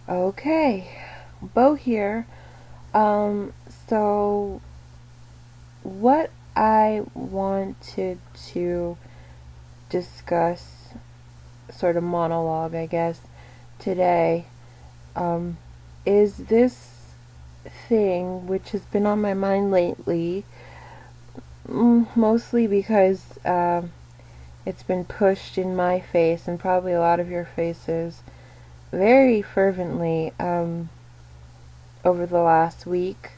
Okay, Bo here. Um, so what I wanted to discuss, sort of monologue, I guess, today, um, is this thing which has been on my mind lately, mostly because it's been pushed in my face and probably a lot of your faces very fervently over the last week.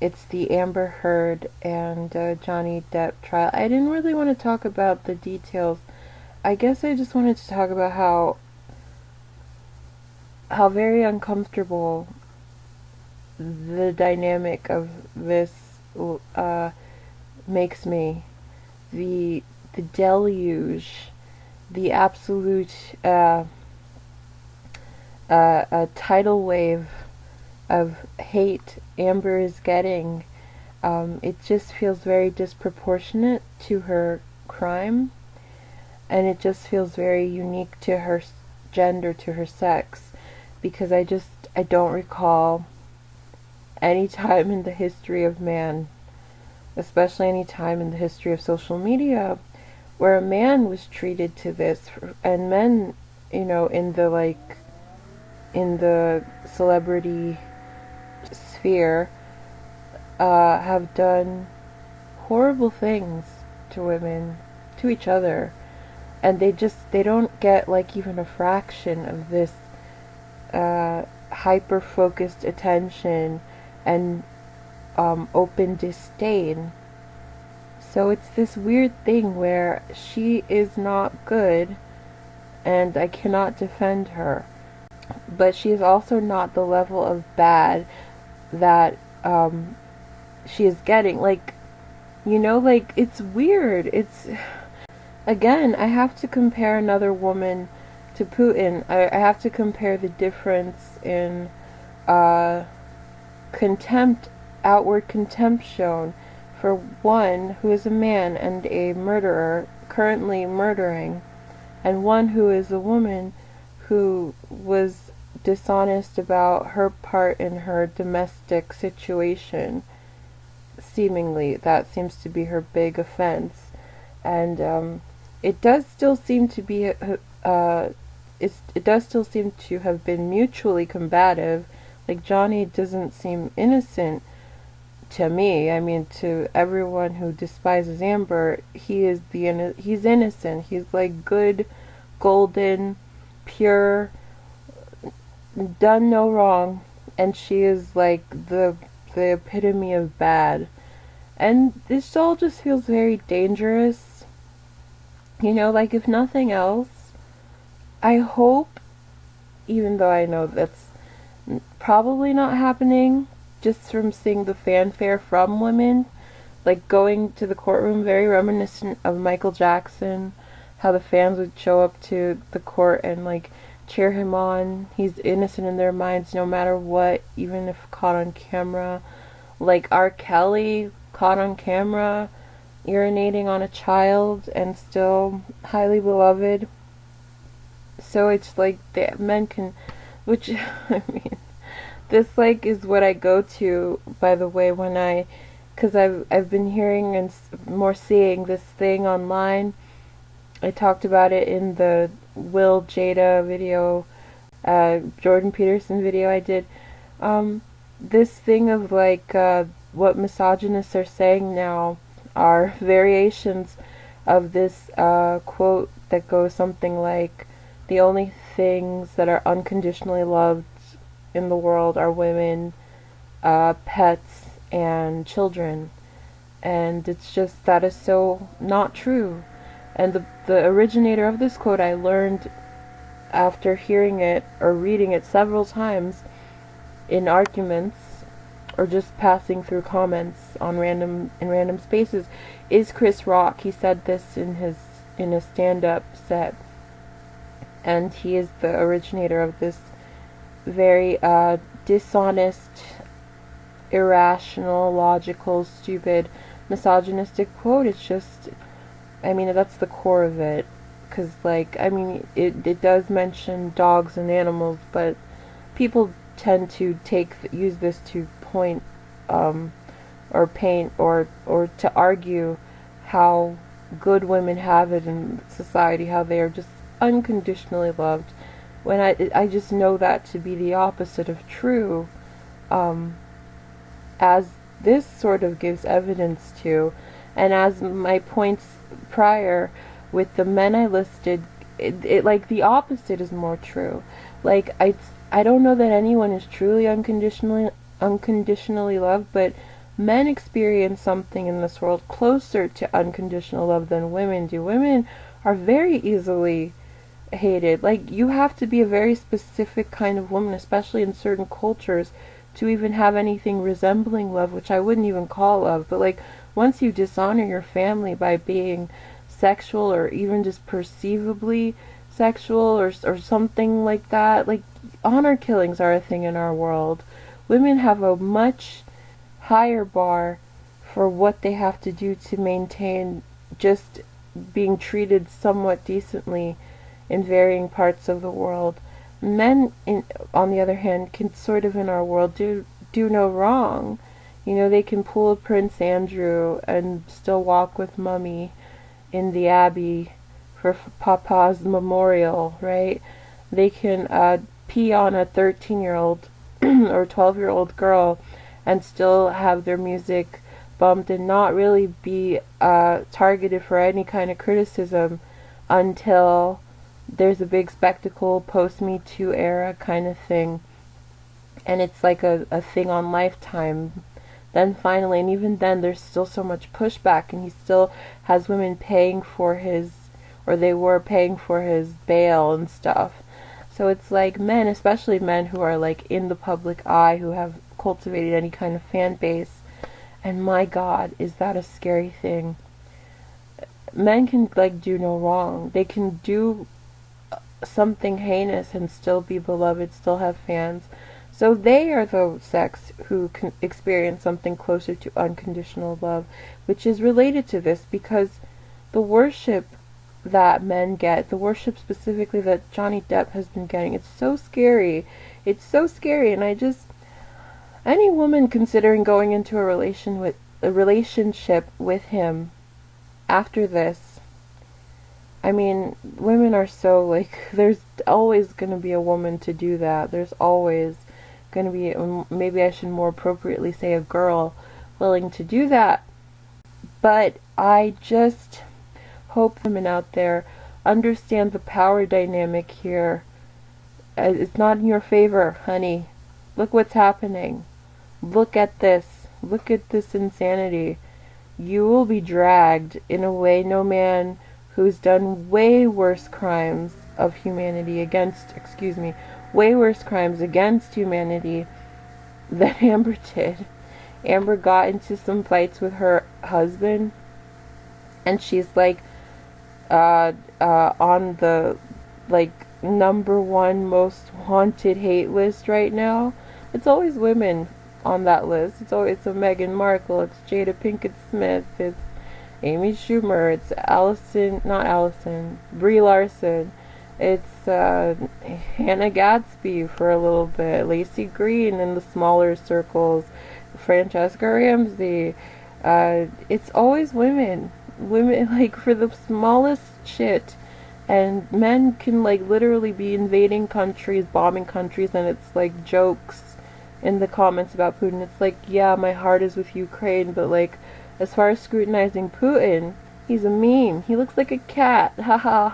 It's the Amber Heard and Johnny Depp trial. I didn't really want to talk about the details. I guess I just wanted to talk about how very uncomfortable the dynamic of this uh, makes me. The deluge, the absolute tidal wave of hate Amber is getting. It just feels very disproportionate to her crime, and it just feels very unique to her gender, to her sex, because I don't recall any time in the history of man, especially any time in the history of social media, where a man was treated to this, and men, in the celebrity sphere, have done horrible things to women, to each other, and they don't get like even a fraction of this hyper focused attention and open disdain. So it's this weird thing where she is not good and I cannot defend her, but she is also not the level of bad that she is getting. Like, it's weird. It's, again, I have to compare another woman to Putin. I have to compare the difference in uh, contempt, outward contempt shown for one who is a man and a murderer, currently murdering, and one who is a woman who was dishonest about her part in her domestic situation. Seemingly, that seems to be her big offense. And it does still seem to be it does still seem to have been mutually combative. Like, Johnny doesn't seem innocent to me. I mean, to everyone who despises Amber, he's innocent. He's like good, golden, pure, done no wrong, and she is like the epitome of bad. And this all just feels very dangerous. Like, if nothing else, I hope, even though I know that's probably not happening, just from seeing the fanfare from women, like going to the courtroom, very reminiscent of Michael Jackson, how the fans would show up to the court and like cheer him on. He's innocent in their minds no matter what, even if caught on camera. Like R. Kelly, caught on camera urinating on a child and still highly beloved. So it's like the men can, which I mean, this like is what I go to, by the way, because I've been hearing and more seeing this thing online. I talked about it in the Will Jada video, Jordan Peterson video I did. This thing of like what misogynists are saying now are variations of this quote that goes something like, the only things that are unconditionally loved in the world are women, pets, and children. And it's just, that is so not true. And the originator of this quote I learned after hearing it or reading it several times in arguments or just passing through comments on random spaces, is Chris Rock. He said this in a stand-up set, and he is the originator of this very dishonest, irrational, logical, stupid, misogynistic quote. It's just, I mean, that's the core of it. Because, like, I mean, it does mention dogs and animals, but people tend to use this to point, or paint, or to argue how good women have it in society, how they are just unconditionally loved, when I just know that to be the opposite of true, as this sort of gives evidence to, and as my points prior with the men I listed, it like the opposite is more true. Like I don't know that anyone is truly unconditionally loved, but men experience something in this world closer to unconditional love than women do. Women are very easily hated. Like, you have to be a very specific kind of woman, especially in certain cultures, to even have anything resembling love, which I wouldn't even call love. But like, once you dishonor your family by being sexual, or even just perceivably sexual, or something like that, like, honor killings are a thing in our world. Women have a much higher bar for what they have to do to maintain just being treated somewhat decently in varying parts of the world. Men, on the other hand, can sort of in our world do no wrong. You know, they can pull a Prince Andrew and still walk with Mummy in the Abbey for Papa's memorial, right? They can pee on a 13-year-old or 12-year-old girl and still have their music bumped and not really be targeted for any kind of criticism until there's a big spectacle, post-Me Too era kind of thing, and it's like a thing on Lifetime. Then finally, and even then there's still so much pushback, and he still has women paying for his, or they were paying for his bail and stuff. So it's like men, especially men who are like in the public eye, who have cultivated any kind of fan base, and my God, is that a scary thing. Men can like do no wrong. They can do something heinous and still be beloved, still have fans. So they are the sex who can experience something closer to unconditional love, which is related to this, because the worship that men get, the worship specifically that Johnny Depp has been getting, it's so scary. It's so scary, and any woman considering going into a relationship with him after this, I mean, women are so, like, there's always going to be a woman to do that. There's always going to be, maybe I should more appropriately say a girl, willing to do that. But I just hope women out there understand the power dynamic here. It's not in your favor, honey. Look what's happening. Look at this. Look at this insanity. You will be dragged in a way no man who's done way worse crimes of humanity against, way worse crimes against humanity than Amber did. Amber got into some fights with her husband, and she's like on the like #1 most wanted hate list right now. It's always women on that list. It's always a Meghan Markle, it's Jada Pinkett Smith, it's Amy Schumer, it's Brie Larson, it's Hannah Gadsby for a little bit, Lacey Green in the smaller circles, Francesca Ramsey. It's always women, like, for the smallest shit. And men can like literally be invading countries, bombing countries, and it's like jokes in the comments about Putin. It's like, yeah, my heart is with Ukraine, but like, as far as scrutinizing Putin, he's a meme. He looks like a cat. Haha.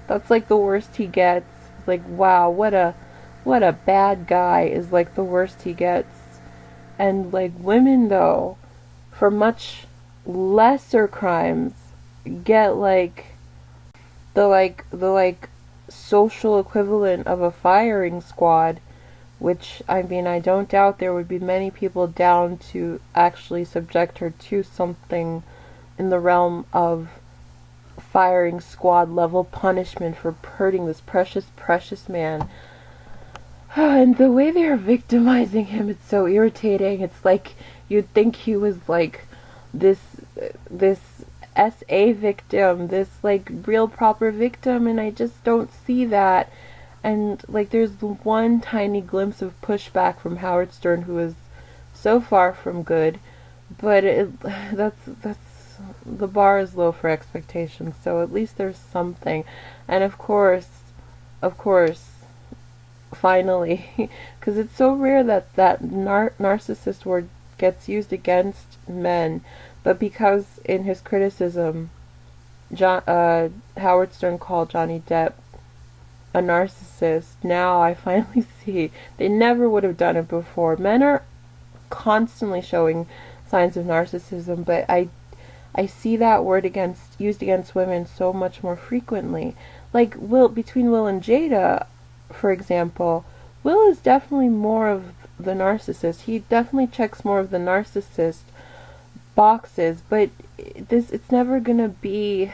That's like the worst he gets. It's like, wow, what a bad guy is like the worst he gets. And like, women though, for much lesser crimes, get like the social equivalent of a firing squad, which, I mean, I don't doubt there would be many people down to actually subject her to something in the realm of firing squad level punishment for hurting this precious, precious man. And the way they are victimizing him, it's so irritating. It's like you'd think he was like this SA victim, this like real proper victim, and I just don't see that. And like there's one tiny glimpse of pushback from Howard Stern, who is so far from good, but that's the bar is low for expectations, so at least there's something. And of course, finally, because it's so rare that narcissist word gets used against men, but because in his criticism, Howard Stern called Johnny Depp a narcissist, now I finally see they never would have done it before. Men are constantly showing signs of narcissism, but I see that word used against women so much more frequently. Like between Will and Jada, for example, Will is definitely more of the narcissist. He definitely checks more of the narcissist boxes, but it's never gonna be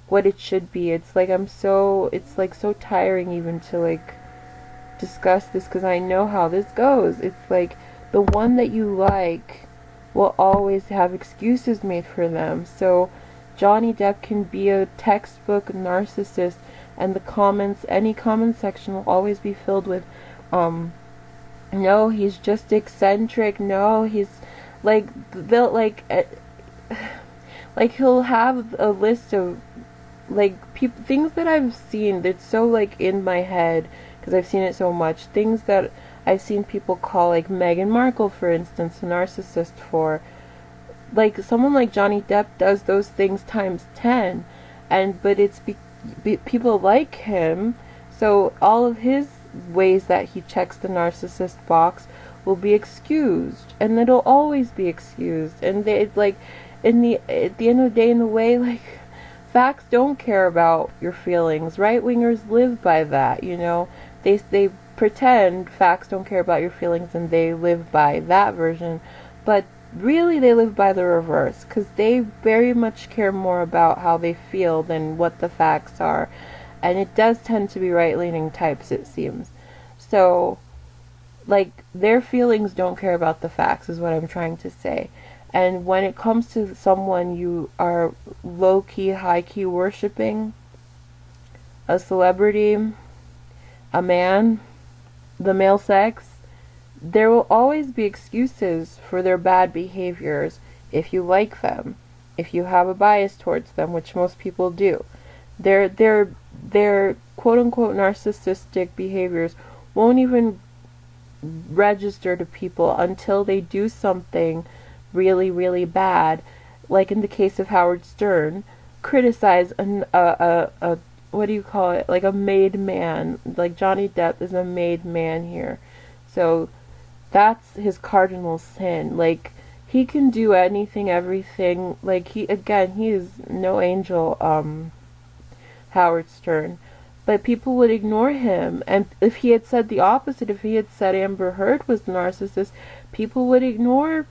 what it should be. It's like it's like so tiring even to like discuss this, because I know how this goes. It's like the one that you like will always have excuses made for them. So Johnny Depp can be a textbook narcissist, and any comment section will always be filled with, no, he's just eccentric. No, he's like they'll like he'll have a list of like things that I've seen that's so like in my head because I've seen it so much. Things that I've seen people call like Meghan Markle, for instance, a narcissist for. Like someone like Johnny Depp does those things times 10, but it's people like him, so all of his ways that he checks the narcissist box will be excused, and it'll always be excused. And like at the end of the day, in a way, like facts don't care about your feelings. Right wingers live by that, you know. They pretend facts don't care about your feelings, and they live by that version, but really they live by the reverse, because they very much care more about how they feel than what the facts are. And it does tend to be right-leaning types, it seems. So like their feelings don't care about the facts is what I'm trying to say. And when it comes to someone you are low-key, high-key worshipping, a celebrity, a man, the male sex, there will always be excuses for their bad behaviors if you like them, if you have a bias towards them, which most people do. Their quote-unquote narcissistic behaviors won't even register to people until they do something really, really bad. Like in the case of Howard Stern, criticize a what do you call it? Like a made man. Like Johnny Depp is a made man here. So that's his cardinal sin. Like he can do anything, everything. Like he is no angel, Howard Stern. But people would ignore him. And if he had said the opposite, if he had said Amber Heard was the narcissist, people would ignore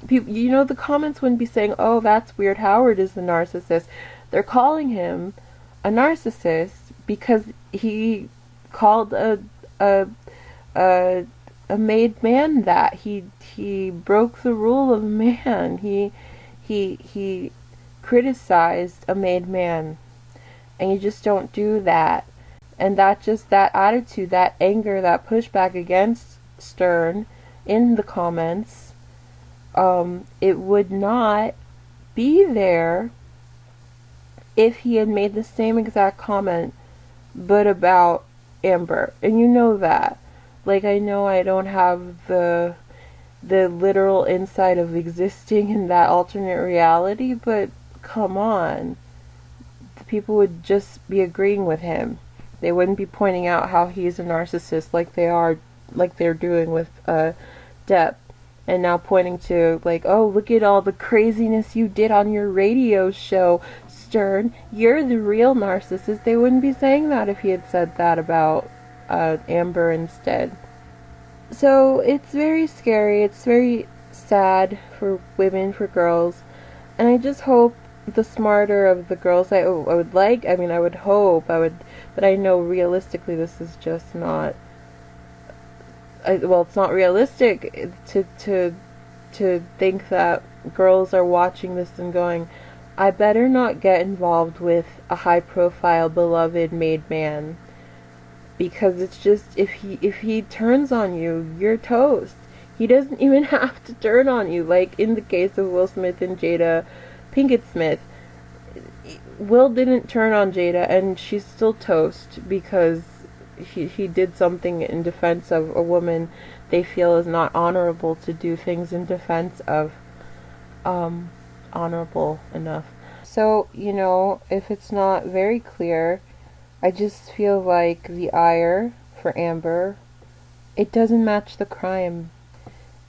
people. You know, the comments wouldn't be saying, oh, that's weird, Howard is the narcissist. They're calling him a narcissist because he called a made man that. He broke the rule of man. He criticized a made man. And you just don't do that. And that attitude, that anger, that pushback against Stern in the comments, it would not be there if he had made the same exact comment, but about Amber. And you know that. Like, I know I don't have the literal insight of existing in that alternate reality, but come on. People would just be agreeing with him. They wouldn't be pointing out how he's a narcissist like they're doing with Depp, and now pointing to like, oh, look at all the craziness you did on your radio show, Stern. You're the real narcissist. They wouldn't be saying that if he had said that about Amber instead. So it's very scary. It's very sad for women, for girls, and I just hope the smarter of the girls, I would hope, but I know realistically this is just not, it's not realistic to think that girls are watching this and going, I better not get involved with a high profile, beloved made man. because it's just, if he turns on you, you're toast. He doesn't even have to turn on you. Like in the case of Will Smith and Jada Pinkett Smith, Will didn't turn on Jada, and she's still toast because he did something in defense of a woman they feel is not honorable to do things in defense of, honorable enough. So, if it's not very clear, I just feel like the ire for Amber, it doesn't match the crime.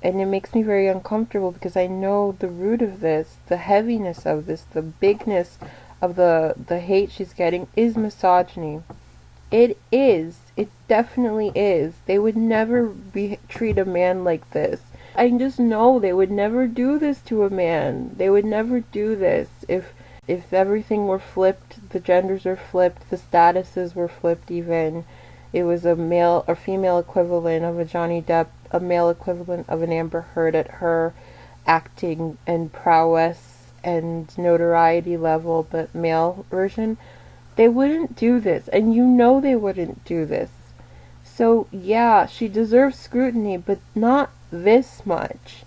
And it makes me very uncomfortable because I know the root of this, the heaviness of this, the bigness of the hate she's getting is misogyny. It is. It definitely is. They would never treat a man like this. I just know they would never do this to a man. They would never do this if everything were flipped, the genders were flipped, the statuses were flipped even. It was a male or female equivalent of a Johnny Depp, a male equivalent of an Amber Heard at her acting and prowess and notoriety level, but male version. They wouldn't do this, and they wouldn't do this. So yeah, she deserves scrutiny, but not this much.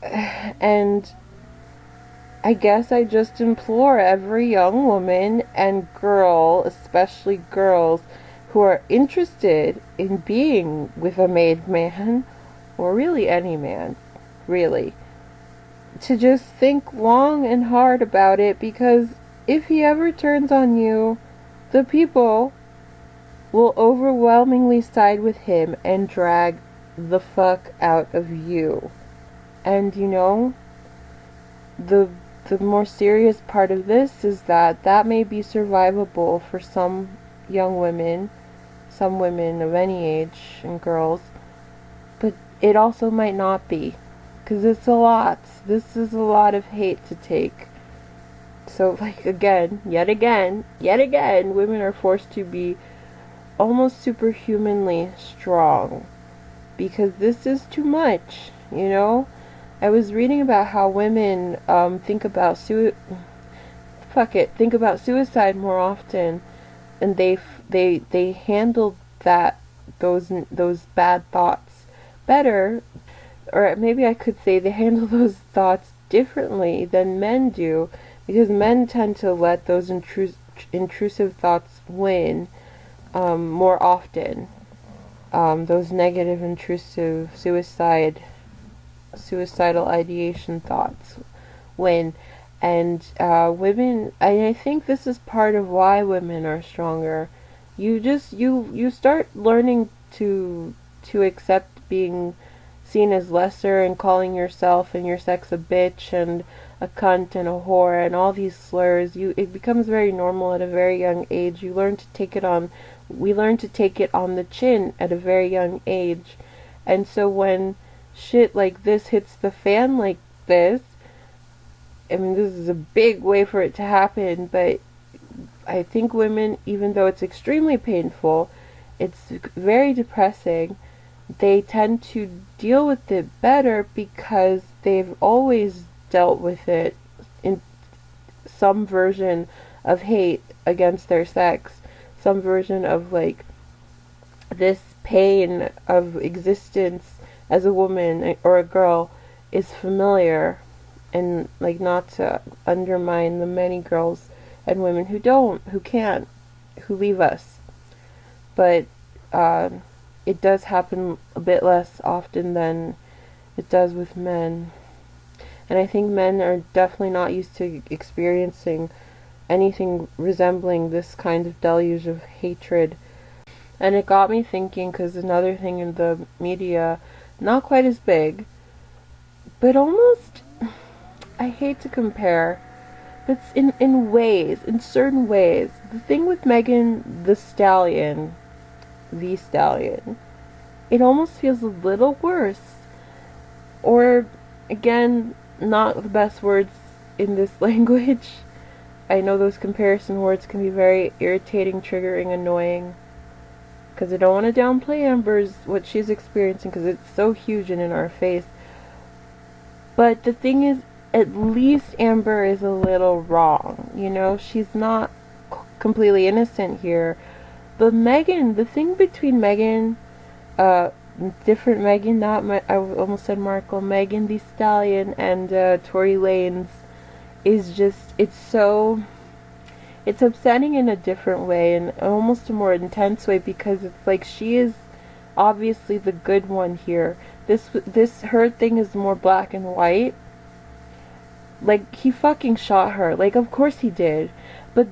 And I guess I just implore every young woman and girl, especially girls, who are interested in being with a made man, or really any man, really, to just think long and hard about it, because if he ever turns on you, the people will overwhelmingly side with him and drag the fuck out of you. And the more serious part of this is that may be survivable for some young women, some women of any age and girls, but it also might not be, because it's a lot. This is a lot of hate to take. So, yet again, women are forced to be almost superhumanly strong, because this is too much, I was reading about how women think about suicide more often, and they handle those bad thoughts better, or maybe I could say they handle those thoughts differently than men do, because men tend to let those intrusive thoughts win more often. Those negative, intrusive, suicidal ideation thoughts win. And women, I think this is part of why women are stronger. You start learning to accept being seen as lesser, and calling yourself and your sex a bitch and a cunt and a whore and all these slurs. It becomes very normal at a very young age. We learn to take it on the chin at a very young age. And so when shit like this hits the fan like this, I mean, this is a big way for it to happen, but I think women, even though it's extremely painful, it's very depressing, they tend to deal with it better because they've always dealt with it in some version of hate against their sex, some version of this pain of existence as a woman or a girl is familiar, and not to undermine the many girls and women who can't, who leave us, but it does happen a bit less often than it does with men. And I think men are definitely not used to experiencing anything resembling this kind of deluge of hatred. And it got me thinking, because another thing in the media, not quite as big, but almost, I hate to compare, but in certain ways, the thing with Megan the Stallion, it almost feels a little worse. Or, again, not the best words in this language. I know those comparison words can be very irritating, triggering, annoying, because I don't want to downplay Amber's, what she's experiencing, because it's so huge and in our face. But the thing is, at least Amber is a little wrong, she's not completely innocent here. But Megan, the thing between Megan, uh, different Megan, not I almost said Markle, Megan the Stallion and Tory Lanez is just, it's upsetting in a different way, and almost a more intense way, because it's like she is obviously the good one here. This her thing is more black and white. Like, he fucking shot her. Like, of course he did. But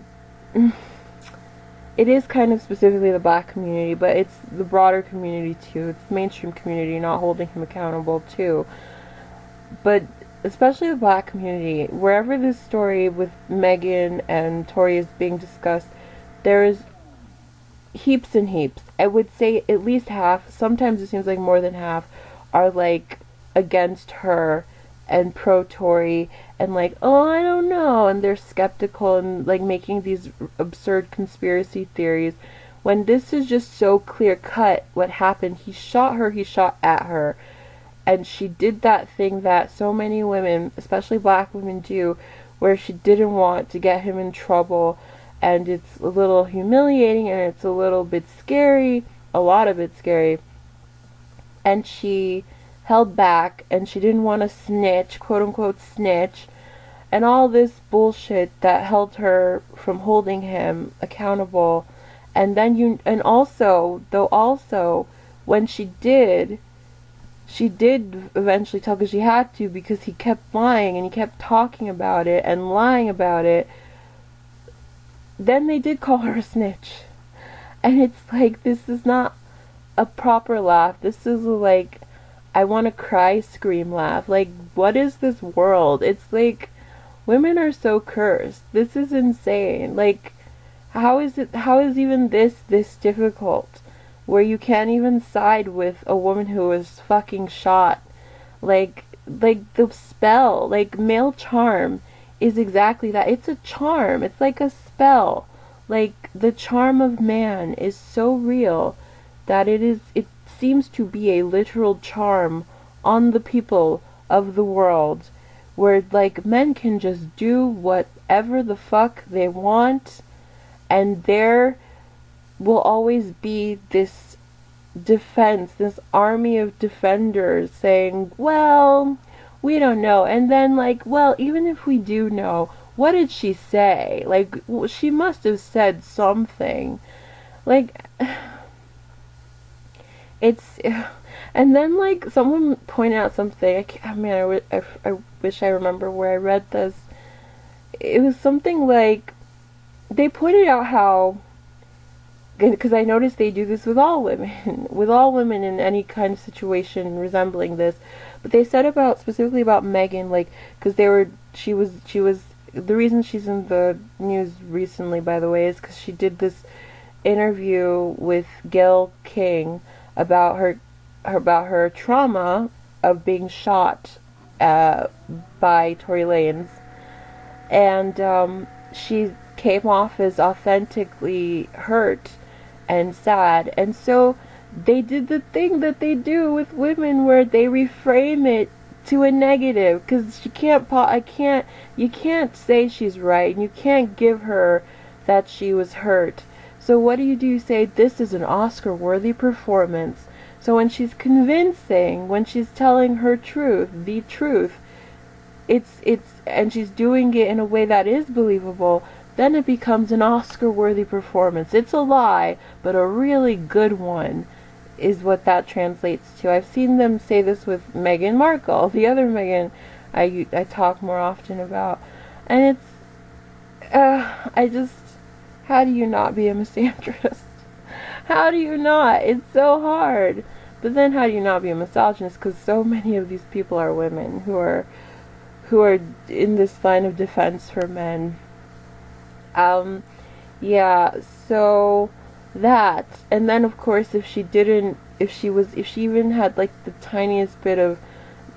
it is kind of specifically the black community, but it's the broader community too. It's the mainstream community not holding him accountable too. But especially the black community, wherever this story with Megan and Tory is being discussed, there's heaps and heaps. I would say at least half, sometimes it seems like more than half, are like against her and pro Tory and like, oh, I don't know, and they're skeptical and like making these absurd conspiracy theories, when this is just so clear cut what happened. He shot her, he shot at her, and she did that thing that so many women, especially black women, do, where she didn't want to get him in trouble, and it's a little humiliating and it's a little bit scary, a lot of it scary, and she held back and she didn't want to snitch, quote unquote snitch, and all this bullshit that held her from holding him accountable. And then also when she did eventually tell, because she had to, because he kept lying and he kept talking about it and lying about it. Then they did call her a snitch. And it's like, this is not a proper laugh. This is like, I want to cry scream laugh. Like, what is this world? It's like, women are so cursed. This is insane. Like, how is even this difficult, where you can't even side with a woman who was fucking shot? Like the spell, like male charm is exactly that. It's a charm. It's like a spell. Like, the charm of man is so real that it seems to be a literal charm on the people of the world, where like men can just do whatever the fuck they want, and there will always be this defense, this army of defenders saying, well, we don't know. And then like, well, even if we do know, what did she say? Like, she must have said something. Like, it's, and then like someone pointed out something. I wish I remember where I read this. It was something like, they pointed out how, because I noticed they do this with all women, with all women in any kind of situation resembling this. But they said specifically about Megan, like, because she was, the reason she's in the news recently, by the way, is because she did this interview with Gayle King about her trauma of being shot by Tory Lanez, and she came off as authentically hurt and sad. And so they did the thing that they do with women, where they reframe it to a negative, because you can't say she's right, and you can't give her that she was hurt. So what do? You say, this is an Oscar-worthy performance. So when she's convincing, when she's telling her truth, the truth, and she's doing it in a way that is believable, then it becomes an Oscar-worthy performance. It's a lie, but a really good one is what that translates to. I've seen them say this with Meghan Markle, the other Meghan I talk more often about. And it's, how do you not be a misandrist? How do you not? It's so hard. But then how do you not be a misogynist? Because so many of these people are women who are in this line of defense for men. Yeah, so that, and then of course if she even had like the tiniest bit of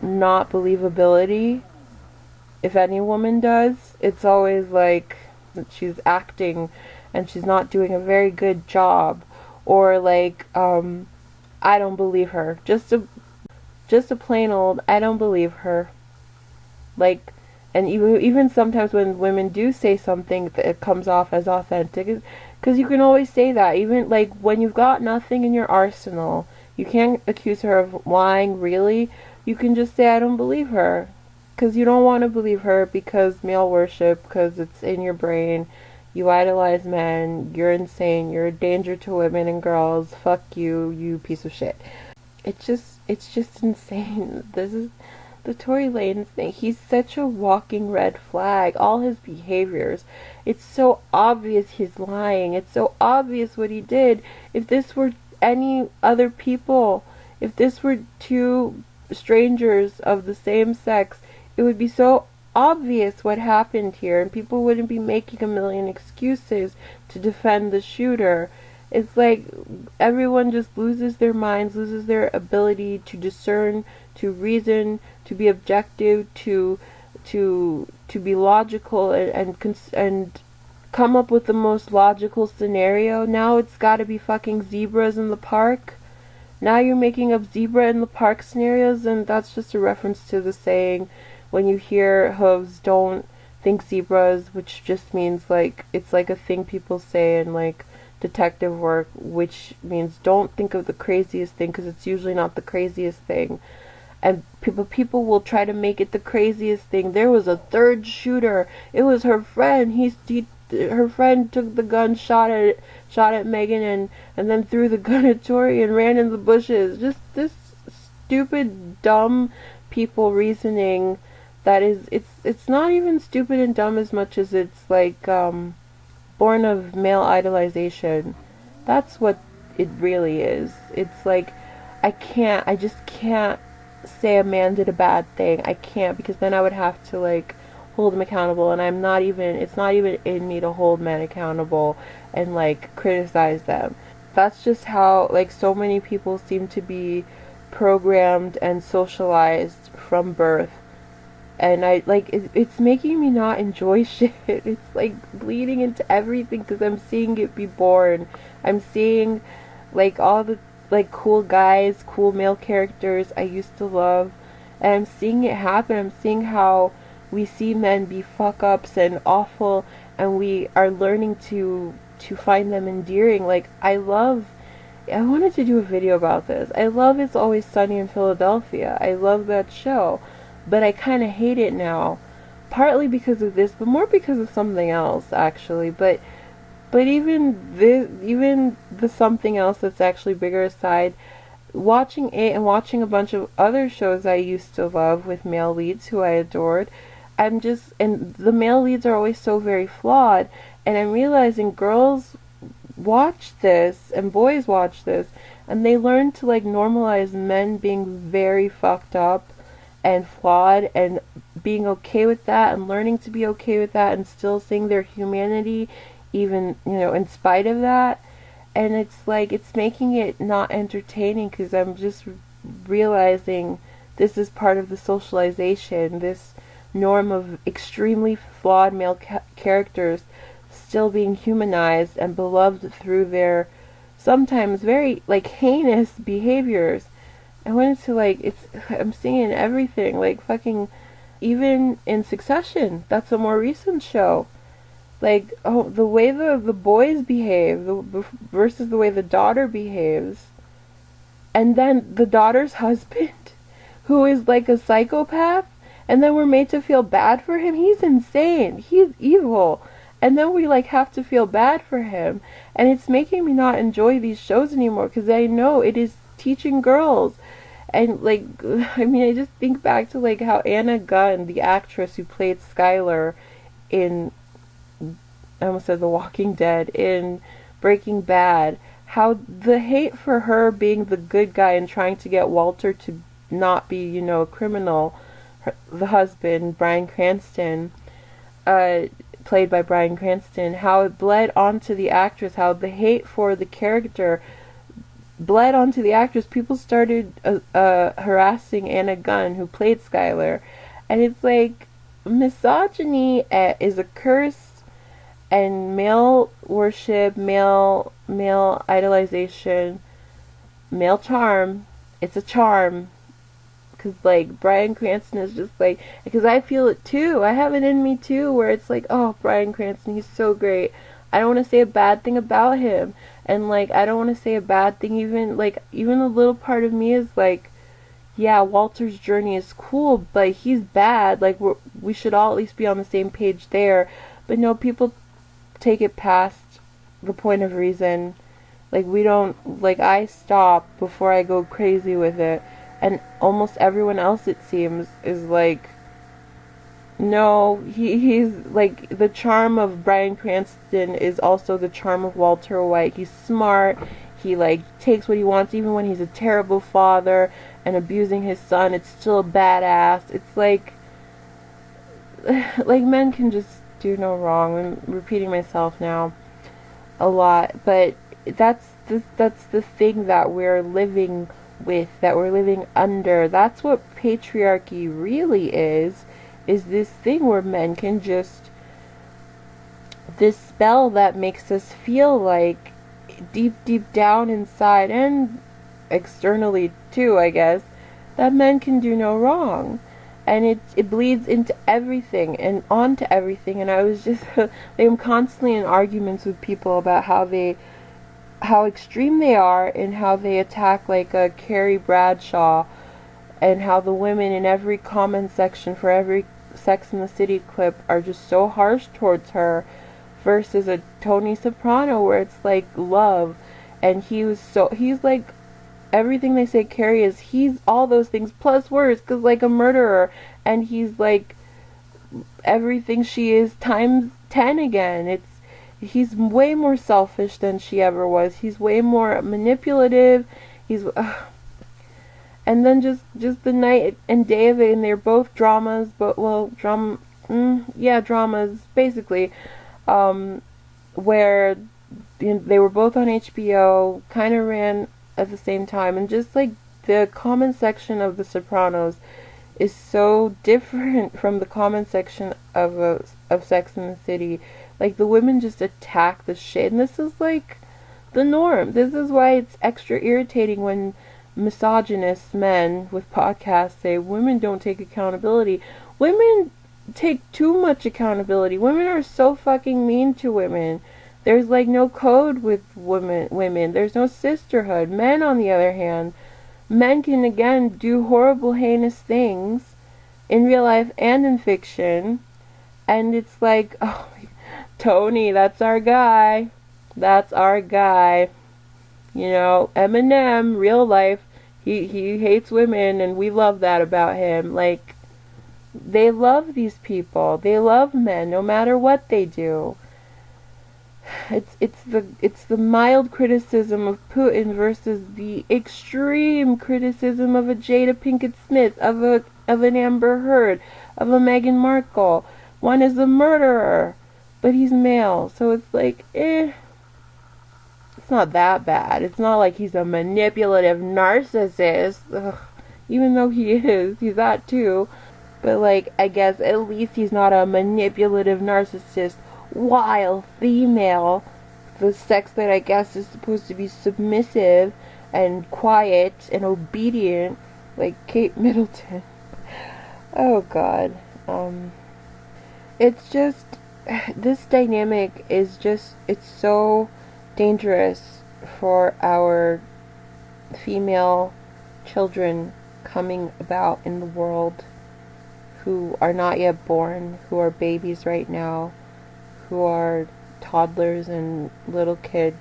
not believability, if any woman does, it's always like that she's acting and she's not doing a very good job, or like, I don't believe her. Just a plain old, I don't believe her. Like, and even sometimes when women do say something that comes off as authentic, Because you can always say that, even like when you've got nothing in your arsenal, you can't accuse her of lying, really. You can just say, I don't believe her. Because you don't want to believe her because male worship, because it's in your brain. You idolize men, you're insane, you're a danger to women and girls, fuck you, you piece of shit. It's just insane. This is the Tory Lanez thing. He's such a walking red flag. All his behaviors. It's so obvious he's lying. It's so obvious what he did. If this were any other people, if this were two strangers of the same sex, it would be so obvious what happened here, and people wouldn't be making a million excuses to defend the shooter. It's like everyone just loses their minds, loses their ability to discern, to reason, to be objective, to be logical and come up with the most logical scenario. Now it's got to be fucking zebras in the park. Now you're making up zebra in the park scenarios, and that's just a reference to the saying, when you hear hooves, don't think zebras, which just means like, it's like a thing people say in like detective work, which means don't think of the craziest thing, because it's usually not the craziest thing. And people will try to make it the craziest thing. There was a third shooter. It was her friend. Her friend took the gun, shot at Megan, and then threw the gun at Tori and ran in the bushes. Just this stupid, dumb people reasoning that is, it's not even stupid and dumb as much as it's like born of male idolization. That's what it really is. It's like, I just can't say a man did a bad thing. I can't, because then I would have to like hold him accountable, and it's not even in me to hold men accountable and like criticize them. That's just how like so many people seem to be programmed and socialized from birth. And I like it's making me not enjoy shit. It's like bleeding into everything because I'm seeing it be born. I'm seeing like all the like cool guys, cool male characters I used to love, and I'm seeing it happen. I'm seeing how we see men be fuck ups and awful, and we are learning to find them endearing. Like I wanted to do a video about this. I love It's Always Sunny in Philadelphia. I love that show. But I kind of hate it now, partly because of this, but more because of something else, actually. But even the something else that's actually bigger aside, watching it and watching a bunch of other shows I used to love with male leads who I adored, and the male leads are always so very flawed, and I'm realizing girls watch this and boys watch this, and they learn to like normalize men being very fucked up and flawed, and being okay with that, and learning to be okay with that, and still seeing their humanity, even, in spite of that. And it's like, it's making it not entertaining, because I'm just realizing this is part of the socialization, this norm of extremely flawed male characters still being humanized and beloved through their sometimes very like heinous behaviors. I wanted to like, I'm seeing everything, like fucking, even in Succession, that's a more recent show. Like, oh, the way the boys behave versus the way the daughter behaves. And then the daughter's husband, who is like a psychopath, and then we're made to feel bad for him. He's insane. He's evil. And then we like have to feel bad for him. And it's making me not enjoy these shows anymore, because I know it is teaching girls. And like, I mean, I just think back to like how Anna Gunn, the actress who played Skylar in, I almost said The Walking Dead, in Breaking Bad, how the hate for her being the good guy and trying to get Walter to not be, a criminal, the husband, Bryan Cranston, played by Bryan Cranston, how it bled onto the actress, how the hate for the character bled onto the actress. People started harassing Anna Gunn, who played Skylar, and it's like, misogyny is a curse, and male worship, male idolization, male charm, it's a charm. Because like Bryan Cranston is just like, because I feel it too. I have it in me too, where it's like, oh, Bryan Cranston, he's so great. I don't want to say a bad thing about him. And like, I don't want to say a bad thing, even like, even a little part of me is like, yeah, Walter's journey is cool, but he's bad. Like, we should all at least be on the same page there. But no, people take it past the point of reason. Like, we don't, like, I stop before I go crazy with it. And almost everyone else, it seems, is like, no, he's like, the charm of Bryan Cranston is also the charm of Walter White. He's smart. He like takes what he wants, even when he's a terrible father and abusing his son. It's still a badass. It's like men can just do no wrong. I'm repeating myself now a lot, but that's the thing that we're living with, that we're living under. That's what patriarchy really is this thing where men can just, this spell that makes us feel like deep down inside and externally too, I guess, that men can do no wrong. And it bleeds into everything and onto everything. And I was just I'm constantly in arguments with people about how extreme they are and how they attack like a Carrie Bradshaw, and how the women in every comment section for every Sex and the City clip are just so harsh towards her, versus a Tony Soprano where it's like love. And he's like everything they say Carrie is, he's all those things plus worse, because like a murderer, and he's like everything she is times 10 again. He's way more selfish than she ever was. He's way more manipulative. He's and then just the night and day of it, and they're both dramas, but well, dramas basically, where they were both on HBO, kind of ran at the same time, and just like the comment section of The Sopranos is so different from the comment section of Sex and the City. Like, the women just attack the shit, and this is like the norm. This is why it's extra irritating when misogynist men with podcasts say women don't take accountability. Women take too much accountability. Women are so fucking mean to women. There's like no code with women. There's no sisterhood. Men, on the other hand, men can again do horrible, heinous things in real life and in fiction. And it's like, oh, Tony, that's our guy. That's our guy. You know, Eminem, real life, he hates women, and we love that about him. Like, they love these people. They love men, no matter what they do. It's the mild criticism of Putin versus the extreme criticism of a Jada Pinkett Smith, of an Amber Heard, of a Meghan Markle. One is a murderer, but he's male, so it's like, it's not that bad. It's not like he's a manipulative narcissist. Ugh. Even though he's that too. But like, I guess at least he's not a manipulative narcissist while female. The sex that I guess is supposed to be submissive and quiet and obedient, like Kate Middleton. Oh God. It's just, this dynamic is just, it's so dangerous for our female children coming about in the world, who are not yet born, who are babies right now, who are toddlers and little kids,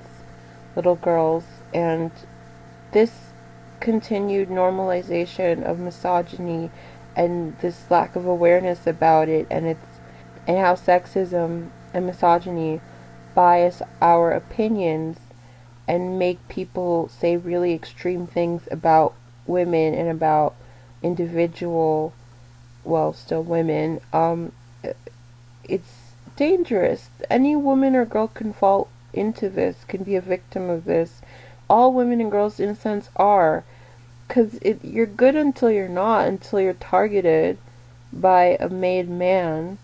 little girls. And this continued normalization of misogyny and this lack of awareness about it, and how sexism and misogyny bias our opinions and make people say really extreme things about women and about individual, well, still women. It's dangerous. Any woman or girl can fall into this, can be a victim of this. All women and girls, in a sense, are. Because you're good until you're not, until you're targeted by a made man,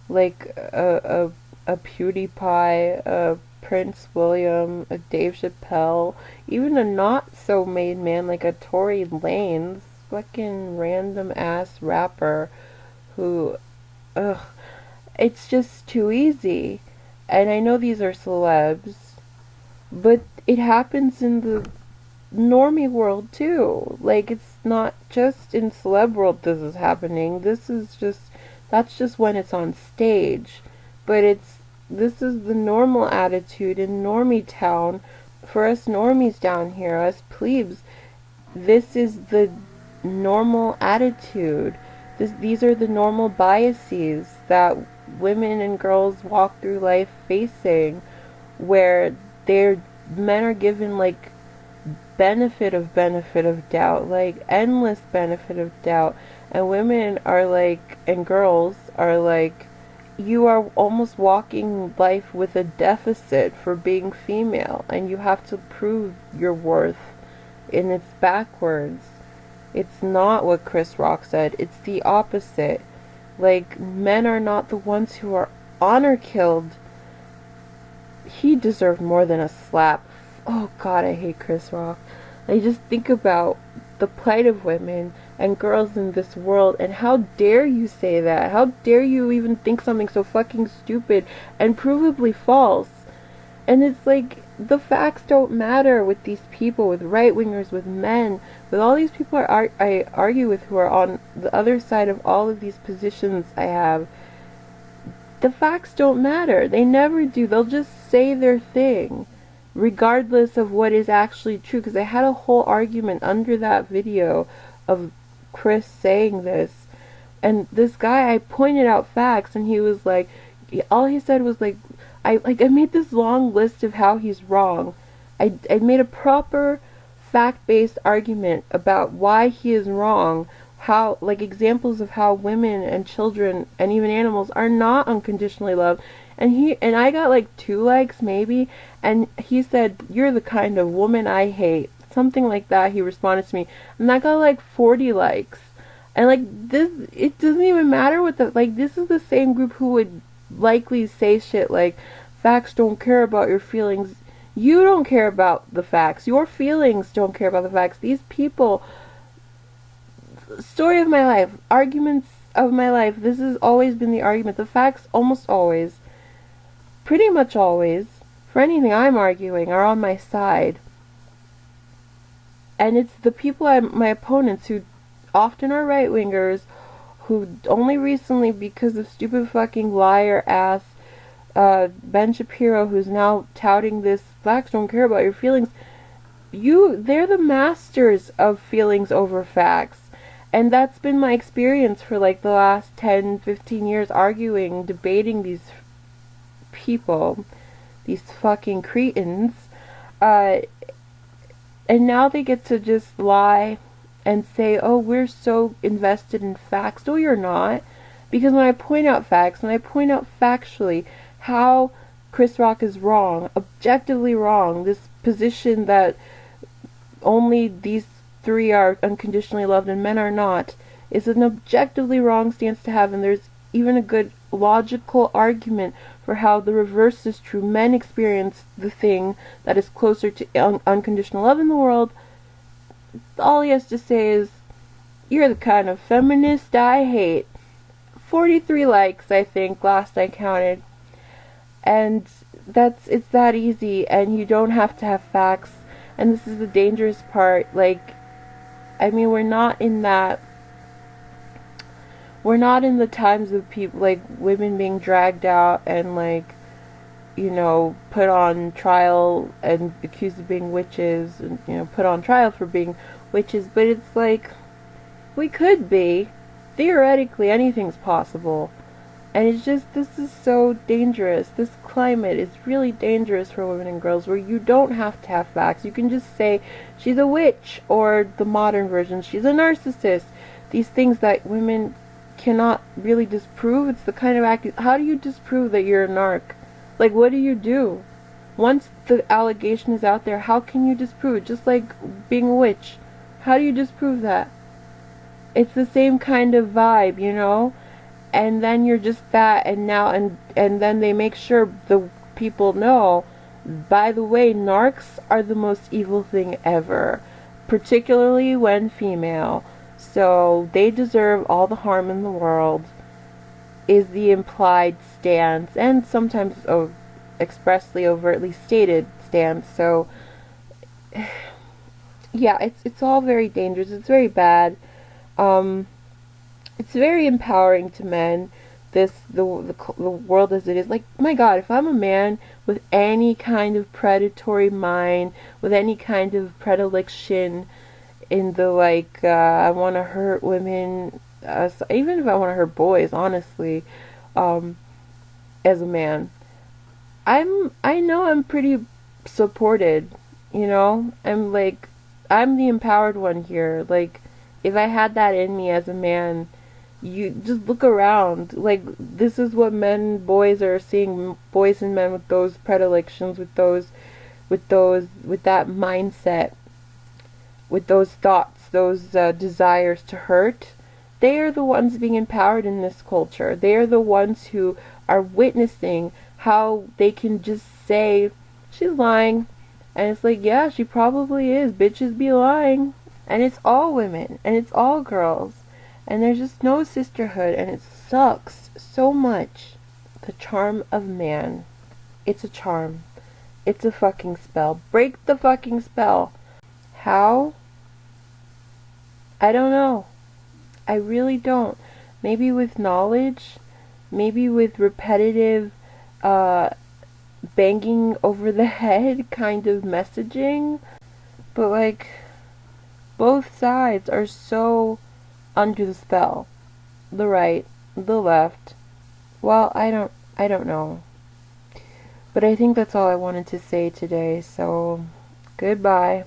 like a PewDiePie, a Prince William, a Dave Chappelle, even a not so made man like a Tory Lanez, fucking random ass rapper who, it's just too easy. And I know these are celebs, but it happens in the normie world too. Like, it's not just in celeb world this is happening. That's just when it's on stage. But this is the normal attitude in normie town. For us normies down here, us plebes, this is the normal attitude. These are the normal biases that women and girls walk through life facing, where men are given like benefit of doubt, like endless benefit of doubt, and women are like, and girls are like, you are almost walking life with a deficit for being female, and you have to prove your worth. And it's backwards. It's not what Chris Rock said. It's the opposite. Like, men are not the ones who are honor killed. He deserved more than a slap. Oh God, I hate Chris Rock. I just think about the plight of women and girls in this world, and how dare you say that? How dare you even think something so fucking stupid and provably false? And it's like, the facts don't matter with these people, with right-wingers, with men, with all these people I argue with who are on the other side of all of these positions I have. The facts don't matter. They never do. They'll just say their thing, regardless of what is actually true. Because I had a whole argument under that video of Chris saying this. And this guy, I pointed out facts, and he was like, all he said was like, I made this long list of how he's wrong. I made a proper fact-based argument about why he is wrong, how, like, examples of how women and children and even animals are not unconditionally loved. And I got like 2 likes maybe, and he said, "You're the kind of woman I hate." Something like that, he responded to me. And that got like 40 likes. And like, this, it doesn't even matter what this is the same group who would likely say shit like, facts don't care about your feelings. You don't care about the facts. Your feelings don't care about the facts. These people, story of my life, arguments of my life, this has always been the argument. The facts almost always, pretty much always, for anything I'm arguing, are on my side. And it's the people, my opponents, who often are right-wingers, who only recently, because of stupid fucking liar ass Ben Shapiro, who's now touting this blacks don't care about your feelings, they're the masters of feelings over facts. And that's been my experience for like the last 10, 15 years, arguing, debating these people, these fucking cretins, and now they get to just lie and say, oh, we're so invested in facts. No, you're not. Because when I point out facts, when I point out factually how Chris Rock is wrong, objectively wrong, this position that only these 3 are unconditionally loved and men are not, is an objectively wrong stance to have, and there's even a good logical argument for how the reverse is true. Men experience the thing that is closer to unconditional love in the world. All he has to say is, you're the kind of feminist I hate. 43 likes, I think, last I counted. And it's that easy, and you don't have to have facts. And this is the dangerous part. Like, I mean, we're not in the times of people, like, women being dragged out and, like, you know, put on trial and accused of being witches, and, you know, put on trial for being witches. But it's like, we could be. Theoretically, anything's possible. And it's just, this is so dangerous. This climate is really dangerous for women and girls, where you don't have to have facts. You can just say, she's a witch, or the modern version, she's a narcissist. These things that women cannot really disprove. It's the kind of how do you disprove that you're a narc? Like, what do you do? Once the allegation is out there, how can you disprove it? Just like being a witch. How do you disprove that? It's the same kind of vibe, you know? And then you're just that, and now, and then they make sure the people know, by the way, narcs are the most evil thing ever, particularly when female. So they deserve all the harm in the world, is the implied stance, and sometimes expressly, overtly stated stance. So yeah, it's all very dangerous. It's very bad. Um, it's very empowering to men. The world as it is. Like, my God, if I'm a man with any kind of predatory mind, with any kind of predilection in the like, I want to hurt women, even if I want to hurt boys, honestly, um, as a man, I know I'm pretty supported, you know? I'm the empowered one here. Like, if I had that in me as a man, you just look around. Like, this is what boys are seeing, boys and men with those predilections, with that mindset, with those thoughts, those desires to hurt. They are the ones being empowered in this culture. They are the ones who are witnessing how they can just say, she's lying. And it's like, yeah, she probably is. Bitches be lying. And it's all women. And it's all girls. And there's just no sisterhood. And it sucks so much. The charm of man. It's a charm. It's a fucking spell. Break the fucking spell. How? I don't know. I really don't. Maybe with knowledge. Maybe with repetitive banging over the head kind of messaging. But like, both sides are so under the spell. The right, the left. Well, I don't know. But I think that's all I wanted to say today, so goodbye.